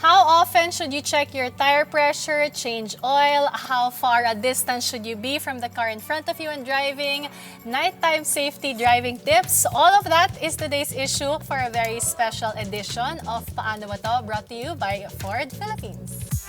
How often should you check your tire pressure, change oil? How far a distance should you be from the car in front of you when driving? Nighttime safety driving tips. All of that is today's issue for a very special edition of Paano Ba To? Brought to you by Ford Philippines.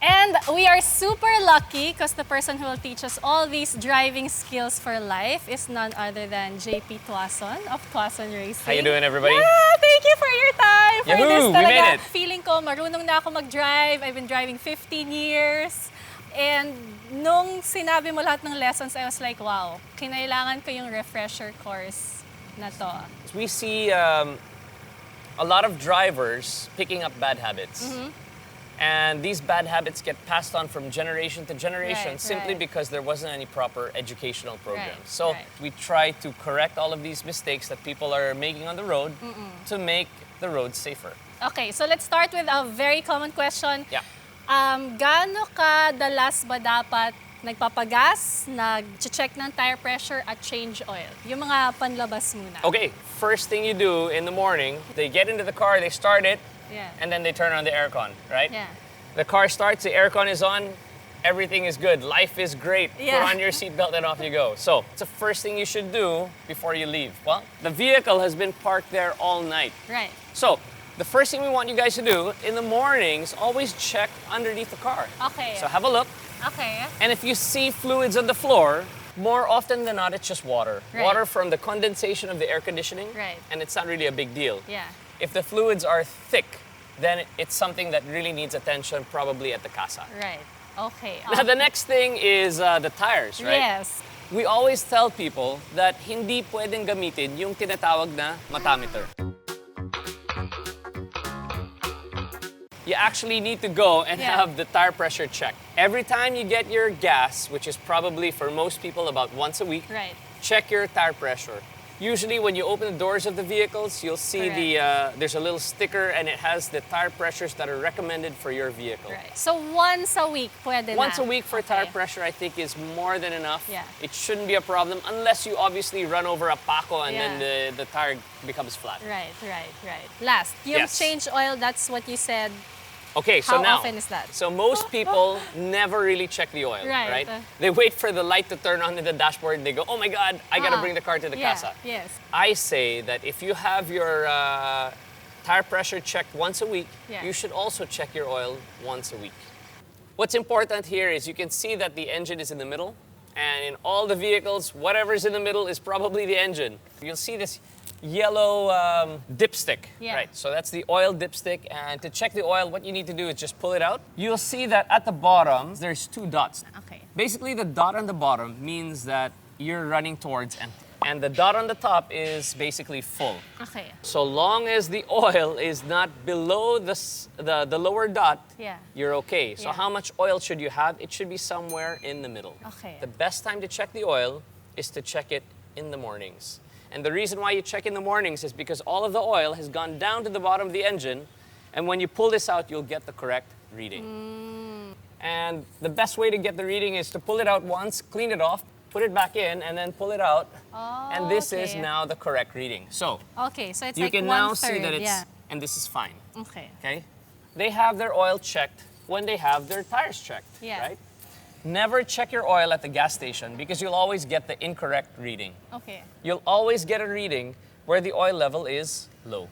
And we are super lucky because the person who will teach us all these driving skills for life is none other than JP Tuason of Tuason Racing. How you doing, everybody? Yeah, thank you for your time. For Yahoo! this We talaga. made it. Feeling ko marunong na ako mag-drive. I've been driving 15 years. And nung sinabi mo lahat ng lessons, I was like, wow, kinailangan ko yung refresher course na to. We see a lot of drivers picking up bad habits. And these bad habits get passed on from generation to generation simply because there wasn't any proper educational program. So we try to correct all of these mistakes that people are making on the road to make the road safer. Okay, so let's start with a very common question. Yeah. Gaano kadalas ba dapat nagpapagas, nag-check ng tire pressure at change oil? Yung mga panlabas muna. Okay, first thing you do in the morning, they get into the car, they start it, and then they turn on the aircon, right? Yeah. The car starts, the aircon is on, everything is good, life is great. Yeah. Put on your seatbelt and off you go. So, it's the first thing you should do before you leave. Well, the vehicle has been parked there all night. Right. So, the first thing we want you guys to do in the mornings, always check underneath the car. Okay. So have a look, Okay. and if you see fluids on the floor, more often than not, it's just water. Right. Water from the condensation of the air conditioning, Right. and it's not really a big deal. Yeah. If the fluids are thick, then it's something that really needs attention, probably at the casa. Right. Okay. Now, the next thing is the tires, right? Yes. We always tell people that hindi pwedeng gamitin yung tinatawag na matameter. You actually need to go and have the tire pressure checked. Every time you get your gas, which is probably for most people about once a week, Right. check your tire pressure. Usually when you open the doors of the vehicles, you'll see there's a little sticker and it has the tire pressures that are recommended for your vehicle. Right. So once a week pwede na. Once a week for tire pressure, I think, is more than enough. Yeah. It shouldn't be a problem unless you obviously run over a Paco and then the tire becomes flat. Right. Last, yung Yes. change oil, that's what you said. Okay, so How now, often is that? so most people never really check the oil, Right. They wait for the light to turn on in the dashboard and they go, oh my God, I gotta bring the car to the casa. Yes. I say that if you have your tire pressure checked once a week, you should also check your oil once a week. What's important here is you can see that the engine is in the middle, and in all the vehicles, whatever's in the middle is probably the engine. You'll see this yellow dipstick, right? So that's the oil dipstick, and to check the oil, what you need to do is just pull it out. You'll see that at the bottom, there's two dots. Okay. Basically, the dot on the bottom means that you're running towards empty. And the dot on the top is basically full. Okay. So long as the oil is not below the lower dot, you're okay. So how much oil should you have? It should be somewhere in the middle. Okay. The best time to check the oil is to check it in the mornings. And the reason why you check in the mornings is because all of the oil has gone down to the bottom of the engine, and when you pull this out, you'll get the correct reading. And the best way to get the reading is to pull it out once, clean it off, put it back in, and then pull it out. And this is now the correct reading. So so it's you like can now see that it's, and this is fine. Okay. They have their oil checked when they have their tires checked, right? Never check your oil at the gas station because you'll always get the incorrect reading. Okay. You'll always get a reading where the oil level is low.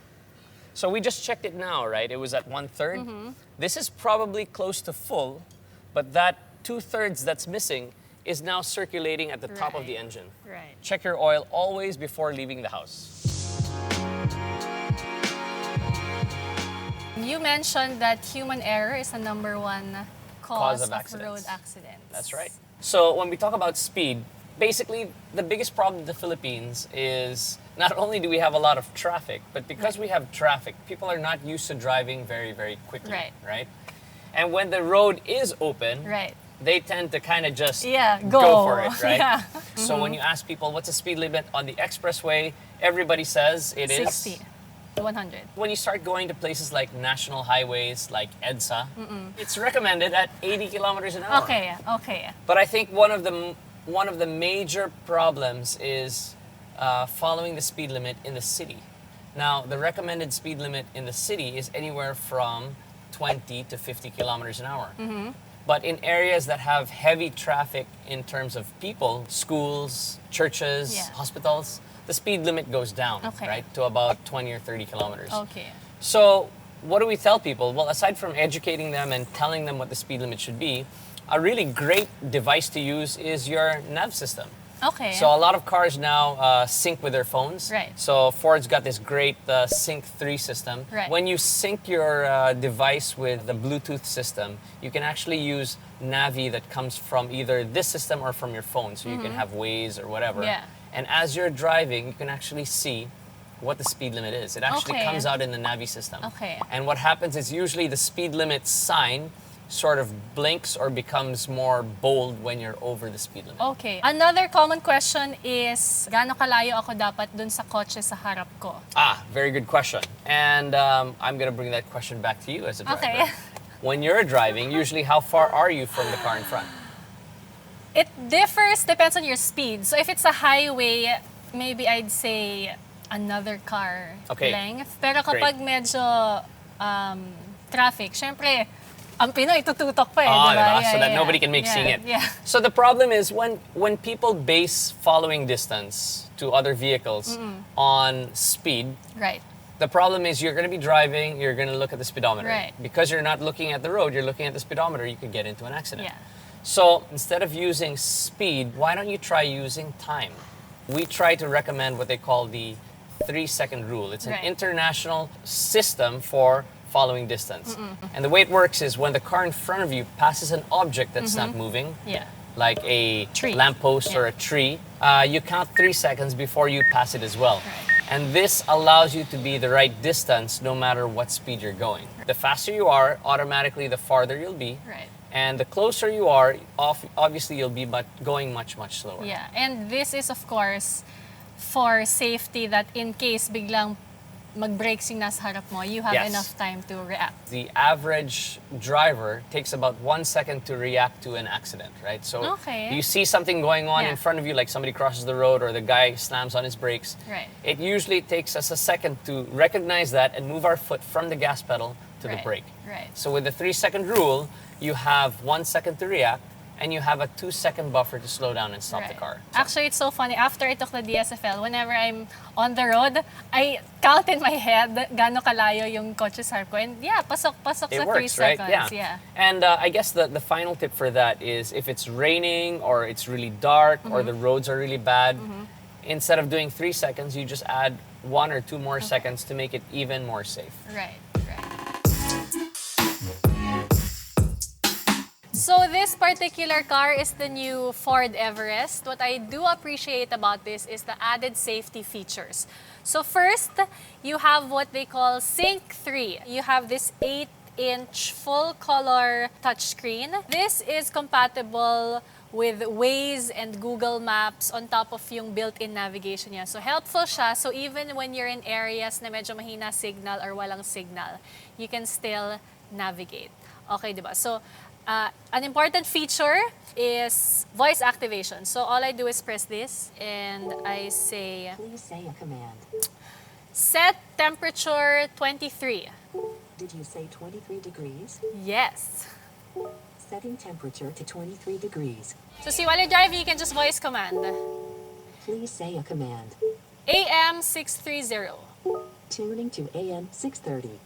So we just checked it now, right? It was at 1/3. This is probably close to full, but that 2/3 that's missing is now circulating at the top of the engine. Right. Check your oil always before leaving the house. You mentioned that human error is the number one cause of road accidents. That's right. So when we talk about speed, basically the biggest problem in the Philippines is not only do we have a lot of traffic, but because we have traffic, people are not used to driving very, very quickly, right? And when the road is open, they tend to kind of just go for it, right? So when you ask people what's the speed limit on the expressway, everybody says it is 60. 100. When you start going to places like national highways, like EDSA, it's recommended at 80 kilometers an hour. Okay. But I think one of the major problems is following the speed limit in the city. Now, the recommended speed limit in the city is anywhere from 20 to 50 kilometers an hour. But in areas that have heavy traffic in terms of people, schools, churches, hospitals, the speed limit goes down, right, to about 20 or 30 kilometers. Okay. So what do we tell people? Well, aside from educating them and telling them what the speed limit should be, a really great device to use is your nav system. Okay. So a lot of cars now sync with their phones. Right. So Ford's got this great Sync 3 system. Right. When you sync your device with the Bluetooth system, you can actually use Navi that comes from either this system or from your phone. So you can have Waze or whatever. Yeah. And as you're driving, you can actually see what the speed limit is. It actually comes out in the Navi system. Okay. And what happens is usually the speed limit sign sort of blinks or becomes more bold when you're over the speed limit. Okay. Another common question is, gaano kalayo ako dapat dun sa kotse sa harap ko? Very good question. And I'm going to bring that question back to you as a driver. Okay. When you're driving, usually how far are you from the car in front? It differs, depends on your speed. So if it's a highway, maybe I'd say another car length. Pero kapag medyo traffic, syempre, ang Pinoy tututok pa eh, diba? So that nobody can make seeing it. Yeah. So the problem is when people base following distance to other vehicles on speed, Right. the problem is you're going to be driving, you're going to look at the speedometer. Right. Because you're not looking at the road, you're looking at the speedometer, you could get into an accident. Yeah. So instead of using speed, why don't you try using time? We try to recommend what they call the 3-second rule. It's an international system for following distance. And the way it works is when the car in front of you passes an object that's not moving, like a lamppost or a tree, you count 3 seconds before you pass it as well. And this allows you to be the right distance no matter what speed you're going. The faster you are, automatically the farther you'll be. And the closer you are, obviously you'll be going much, much slower. Yeah, and this is of course for safety, that in case biglang mag-brakes yung nasa harap mo, you have enough time to react. The average driver takes about 1 second to react to an accident, right? So you see something going on in front of you, like somebody crosses the road or the guy slams on his brakes. It usually takes us a second to recognize that and move our foot from the gas pedal to the brake. So with the 3-second rule, you have 1 second to react, and you have a 2-second buffer to slow down and stop the car. So actually, it's so funny. After I took the DSFL, whenever I'm on the road, I count in my head gaano kalayo yung kotse sa harap ko. And pasok sa 3 works, seconds. Right? Yeah. And I guess the final tip for that is if it's raining or it's really dark or the roads are really bad, instead of doing 3 seconds, you just add 1 or 2 more seconds to make it even more safe. Right. So this particular car is the new Ford Everest. What I do appreciate about this is the added safety features. So first, you have what they call Sync 3. You have this 8-inch full-color touchscreen. This is compatible with Waze and Google Maps on top of yung built-in navigation niya. So helpful siya. So even when you're in areas na medyo mahina signal or walang signal, you can still navigate. Okay, diba? So an important feature is voice activation. So all I do is press this and I say, please say a command. Set temperature 23. Did you say 23 degrees? Yes. Setting temperature to 23 degrees. So see, while you're driving, you can just voice command. Please say a command. AM 630. Tuning to AM 630.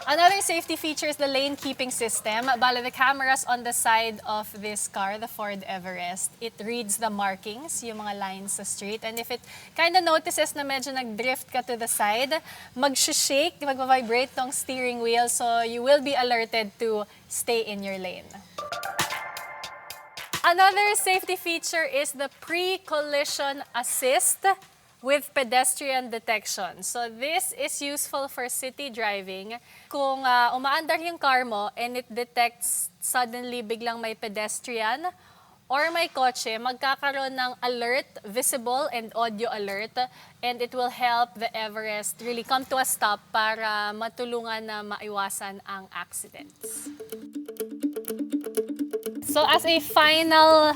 Another safety feature is the lane keeping system. Bale, the cameras on the side of this car, the Ford Everest, it reads the markings, yung mga lines sa street. And if it kind of notices na medyo nag-drift ka to the side, mag-shake, mag-vibrate tong steering wheel, so you will be alerted to stay in your lane. Another safety feature is the pre-collision assist with pedestrian detection. So this is useful for city driving. Kung umaandar yung car mo and it detects suddenly biglang may pedestrian or may kotse, magkakaroon ng alert, visible and audio alert, and it will help the Everest really come to a stop para matulungan na maiwasan ang accidents. So as a final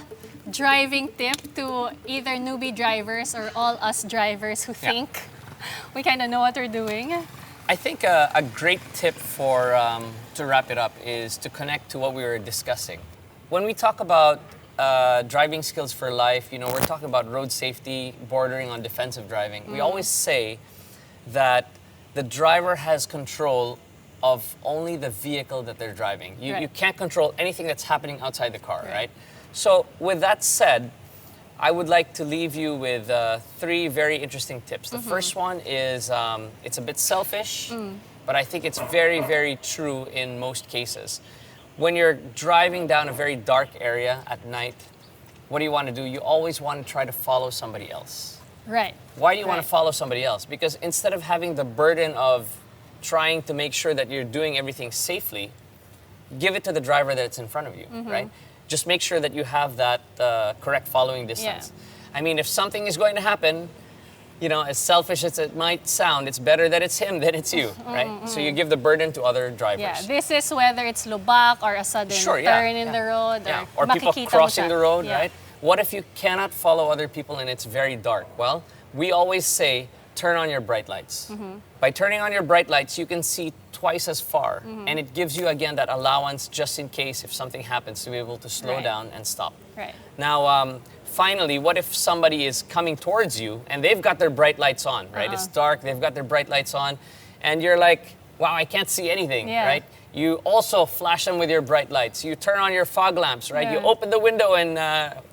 driving tip to either newbie drivers or all us drivers who think we kind of know what we're doing. I think a great tip for to wrap it up is to connect to what we were discussing. When we talk about driving skills for life, you know, we're talking about road safety bordering on defensive driving. We always say that the driver has control of only the vehicle that they're driving. You can't control anything that's happening outside the car, right? So with that said, I would like to leave you with 3 very interesting tips. The first one is, it's a bit selfish, but I think it's very, very true in most cases. When you're driving down a very dark area at night, what do you want to do? You always want to try to follow somebody else. Right. Why do you want to follow somebody else? Because instead of having the burden of trying to make sure that you're doing everything safely, give it to the driver that's in front of you, right? Just make sure that you have that correct following distance. I mean, if something is going to happen, you know, as selfish as it might sound, it's better that it's him than it's you, right? So you give the burden to other drivers. Yeah, this is whether it's lubak or a sudden turn in the road or people crossing the road, right? What if you cannot follow other people and it's very dark? Well, we always say, turn on your bright lights. By turning on your bright lights, you can see twice as far, and it gives you again that allowance just in case if something happens to be able to slow down and stop. Now, finally, what if somebody is coming towards you and they've got their bright lights on, right? It's dark, they've got their bright lights on, and you're like, wow, I can't see anything, right? You also flash them with your bright lights. You turn on your fog lamps, right? You open the window and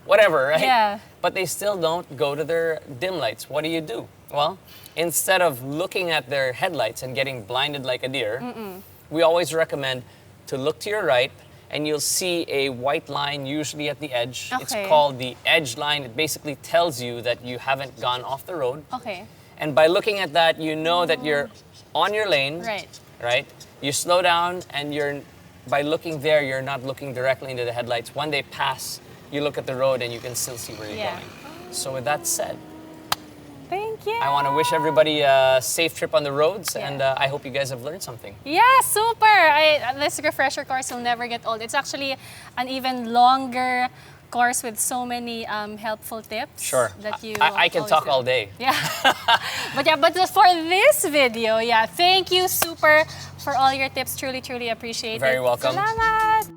whatever, right? But they still don't go to their dim lights. What do? Well, instead of looking at their headlights and getting blinded like a deer, we always recommend to look to your right, and you'll see a white line usually at the edge. It's called the edge line. It basically tells you that you haven't gone off the road. And by looking at that, you know that you're on your lane, right? You slow down, and by looking there, you're not looking directly into the headlights. When they pass, you look at the road and you can still see where you're going. So with that said, thank you. I want to wish everybody a safe trip on the roads, and I hope you guys have learned something. Yeah, super. This refresher course will never get old. It's actually an even longer course with so many helpful tips. That you I can talk all day. But for this video, thank you super for all your tips. Truly, truly appreciate it. Very welcome. Salamat.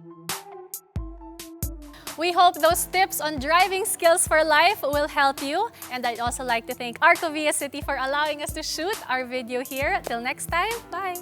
We hope those tips on driving skills for life will help you. And I'd also like to thank Arcovia City for allowing us to shoot our video here. Till next time, bye!